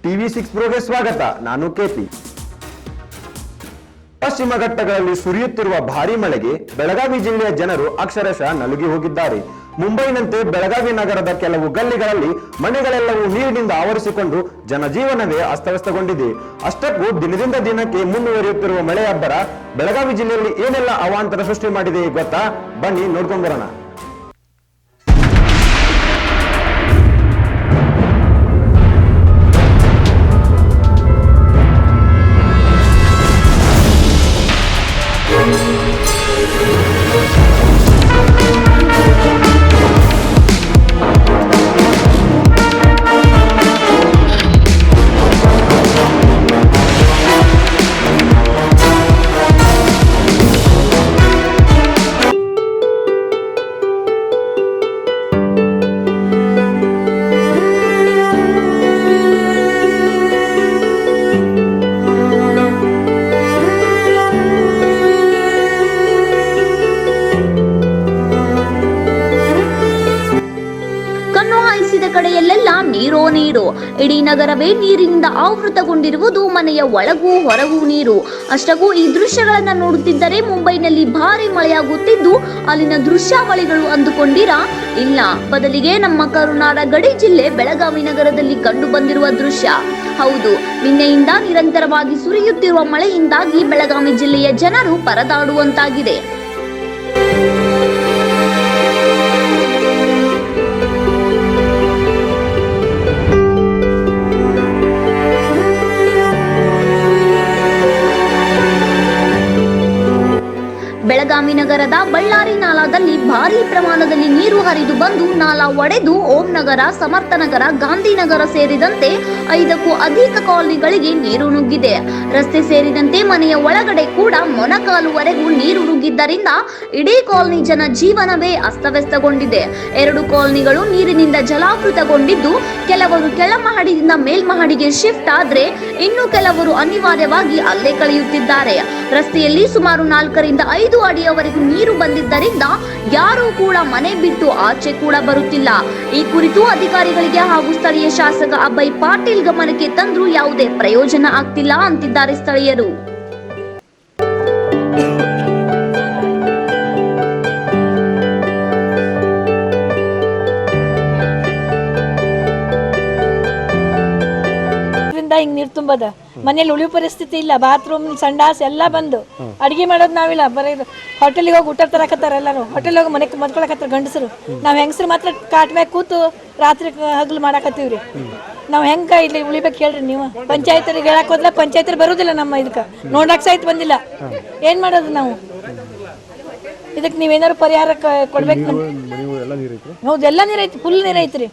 TV6Pro ಗೆ ಸ್ವಾಗತ. ನಾನು ಕೆಪಿ. ಪಶ್ಚಿಮ ಘಟ್ಟಗಳಲ್ಲಿ ಸುರಿಯುತ್ತಿರುವ ಭಾರೀ ಮಳೆಗೆ ಬೆಳಗಾವಿ ಜಿಲ್ಲೆಯ ಜನರು ಅಕ್ಷರಶಃ ನಲುಗಿ ಹೋಗಿದ್ದಾರೆ. ಮುಂಬೈನಂತೆ ಬೆಳಗಾವಿ ನಗರದ ಕೆಲವು ಗಲ್ಲಿಗಳಲ್ಲಿ ಮನೆಗಳೆಲ್ಲವೂ ನೀರಿನಿಂದ ಆವರಿಸಿಕೊಂಡು ಜನಜೀವನವೇ ಅಸ್ತವ್ಯಸ್ತಗೊಂಡಿದೆ. ಅಷ್ಟಕ್ಕೂ ದಿನದಿಂದ ದಿನಕ್ಕೆ ಮುಂದುವರಿಯುತ್ತಿರುವ ಮಳೆ ಅಬ್ಬರ ಬೆಳಗಾವಿ ಜಿಲ್ಲೆಯಲ್ಲಿ ಏನೆಲ್ಲ ಅವಾಂತರ ಸೃಷ್ಟಿ ಮಾಡಿದೆ ಗೊತ್ತಾ? ಬನ್ನಿ ನೋಡ್ಕೊಂಡು ಬರೋಣ. ಕಡೆಯಲ್ಲೆಲ್ಲ ನೀರೋ ನೀರು. ಇಡೀ ನಗರವೇ ನೀರಿನಿಂದ ಆವೃತಗೊಂಡಿರುವುದು. ಮನೆಯ ಒಳಗೂ ಹೊರಗೂ ನೀರು. ಅಷ್ಟಕ್ಕೂ ಈ ದೃಶ್ಯಗಳನ್ನ ನೋಡುತ್ತಿದ್ದರೆ ಮುಂಬೈನಲ್ಲಿ ಭಾರಿ ಮಳೆಯಾಗುತ್ತಿದ್ದು ಅಲ್ಲಿನ ದೃಶ್ಯಾವಳಿಗಳು ಅಂದುಕೊಂಡಿರಾ? ಇಲ್ಲ, ಬದಲಿಗೆ ನಮ್ಮ ಕರುನಾಡ ಗಡಿ ಜಿಲ್ಲೆ ಬೆಳಗಾವಿ ನಗರದಲ್ಲಿ ಕಂಡು ಬಂದಿರುವ ದೃಶ್ಯ. ಹೌದು, ನಿನ್ನೆಯಿಂದ ನಿರಂತರವಾಗಿ ಸುರಿಯುತ್ತಿರುವ ಮಳೆಯಿಂದಾಗಿ ಬೆಳಗಾವಿ ಜಿಲ್ಲೆಯ ಜನರು ಪರದಾಡುವಂತಾಗಿದೆ. ಬೆಳಗಾವಿ ನಗರದ ಬಳ್ಳಾರಿ ನಾಲಾದಲ್ಲಿ ಭಾರೀ ಪ್ರಮಾಣದಲ್ಲಿ ನೀರು ಹರಿದು ಬಂದು ನಾಲಾ ಒಡೆದು ಓಂ ನಗರ, ಸಮರ್ಥನಗರ, ಗಾಂಧಿನಗರ ಸೇರಿದಂತೆ 5ಕ್ಕೂ ಅಧಿಕ ಕಾಲನಿಗಳಿಗೆ ನೀರು ನುಗ್ಗಿದೆ. ರಸ್ತೆ ಸೇರಿದಂತೆ ಮನೆಯ ಒಳಗಡೆ ಕೂಡ ಮೊಣಕಾಲುವರೆಗೂ ನೀರು ನುಗ್ಗಿದ್ದರಿಂದ ಇಡೀ ಕಾಲನಿ ಜನ ಜೀವನವೇ ಅಸ್ತವ್ಯಸ್ತಗೊಂಡಿದೆ. 2 ಕಾಲನಿಗಳು ನೀರಿನಿಂದ ಜಲಾವೃತಗೊಂಡಿದ್ದು, ಕೆಲವರು ಕೆಳಮಹಡಿಯಿಂದ ಮೇಲ್ಮಹಡಿಗೆ ಶಿಫ್ಟ್ ಆದ್ರೆ ಇನ್ನು ಕೆಲವರು ಅನಿವಾರ್ಯವಾಗಿ ಅಲ್ಲೇ ಕಳೆಯುತ್ತಿದ್ದಾರೆ. ರಸ್ತೆಯಲ್ಲಿ ಸುಮಾರು 4 ರಿಂದ 5 ಅಡಿಯವರೆಗೂ ನೀರು ಬಂದಿದ್ದರಿಂದ ಯಾರೂ ಕೂಡ ಮನೆ ಬಿಟ್ಟು ಆಚೆ ಕೂಡ ಬರುತ್ತಿಲ್ಲ. ಈ ಕುರಿತು ಅಧಿಕಾರಿಗಳಿಗೆ ಹಾಗೂ ಸ್ಥಳೀಯ ಶಾಸಕ ಅಭಯ್ ಪಾಟೀಲ್ ಗಮನಕ್ಕೆ ತಂದ್ರೂ ಯಾವುದೇ ಪ್ರಯೋಜನ ಆಗ್ತಿಲ್ಲ ಅಂತಿದ್ದಾರೆ ಸ್ಥಳೀಯರು. ಹಿಂಗ್ ನೀರ್ ತುಂಬದ ಮನೇಲಿ ಉಳಿಯೋ ಪರಿಸ್ಥಿತಿ ಇಲ್ಲ. ಬಾತ್ರೂಮ್, ಸಂಡಾಸ್ ಎಲ್ಲ ಬಂದು ಅಡಿಗೆ ಮಾಡೋದು ನಾವಿಲ್ಲ. ಬರೀ ಹೋಟೆಲ್ಗೆ ಹೋಗಿ ಊಟ ತರಕತ್ತಾರ. ಎಲ್ಲಾರು ಹೋಟೆಲ್ ಹೋಗಿ ಮನೆಗೆ ಮದ್ಕೊಳಕತ್ತಾರ ಗಂಡಸರು. ನಾವ್ ಹೆಂಗಸರು ಮಾತ್ರ ಕಾಟ್ ಮ್ಯಾಗ ಕೂತು ರಾತ್ರಿ ಹಗಲು ಮಾಡಾಕತ್ತೀವ್ರಿ. ನಾವ್ ಹೆಂಗ ಇಲ್ಲಿ ಉಳಿಬೇಕು ಹೇಳ್ರಿ ನೀವು? ಪಂಚಾಯತ್ರಿಗೆ ಹೇಳಕ್ ಹೋದ್ಲ, ಪಂಚಾಯತ್ರು ಬರುದಿಲ್ಲ ನಮ್ಮ ಇದಕ್ಕ, ನೋಡಕ್ ಸಹಿತ ಬಂದಿಲ್ಲ. ಏನ್ ಮಾಡೋದು ನಾವು? ಇದಕ್ಕೆ ನೀವೇನಾದ್ರು ಪರಿಹಾರ ಕೊಡ್ಬೇಕು. ಹೌದು, ಎಲ್ಲ ನೀರ್ ಐತಿ, ಫುಲ್ ನೀರ್ ಐತ್ರಿ.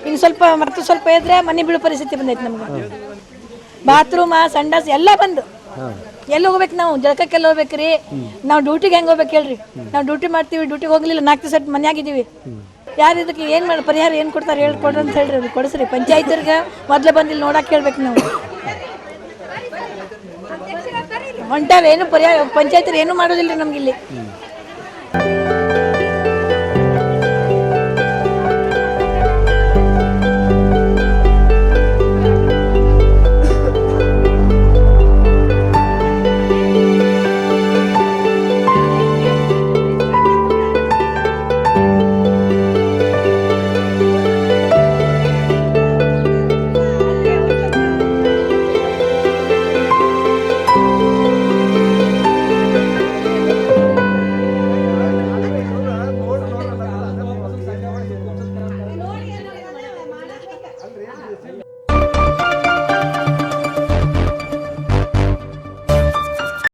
ಇನ್ನು ಸ್ವಲ್ಪ ಇದ್ರೆ ಮನೆ ಬೀಳೋ ಪರಿಸ್ಥಿತಿ ಬಂದೈತಿ ನಮ್ಗೆ. ಬಾತ್ರೂಮ್, ಸಂಡಾಸ್ ಎಲ್ಲ ಬಂದು ಎಲ್ಲಿ ಹೋಗ್ಬೇಕು ನಾವು? ಜಳಕಕ್ಕೆಲ್ಲ ಹೋಗ್ಬೇಕ್ರಿ. ನಾವು ಡ್ಯೂಟಿಗೆ ಹೆಂಗ್ ಹೋಗ್ಬೇಕು ಹೇಳ್ರಿ? ನಾವು ಡ್ಯೂಟಿ ಮಾಡ್ತೀವಿ, ಡ್ಯೂಟಿಗೆ ಹೋಗ್ಲಿಲ್ಲ, 4 ದಿವಸ ಮನ್ಯಾಗಿದ್ದೀವಿ. ಯಾರು ಇದಕ್ಕೆ ಏನ್ ಮಾಡಿ ಪರಿಹಾರ ಏನ್ ಕೊಡ್ತಾರೆ ಹೇಳ್ಕೊಡ್ರಿ ಅಂತ ಹೇಳ್ರಿ. ಅದು ಕೊಡಿಸ್ರಿ. ಪಂಚಾಯತ್ರಿಗೆ ಮೊದ್ಲೇ ಬಂದಿಲ್ಲ ನೋಡಕ್ ಹೇಳ್ಬೇಕು ನಾವು. ಹೊಂಟಾರ ಏನು ಪರಿಹಾರ? ಪಂಚಾಯತ್ರು ಏನು ಮಾಡೋದಿಲ್ರಿ ನಮ್ಗೆ ಇಲ್ಲಿ.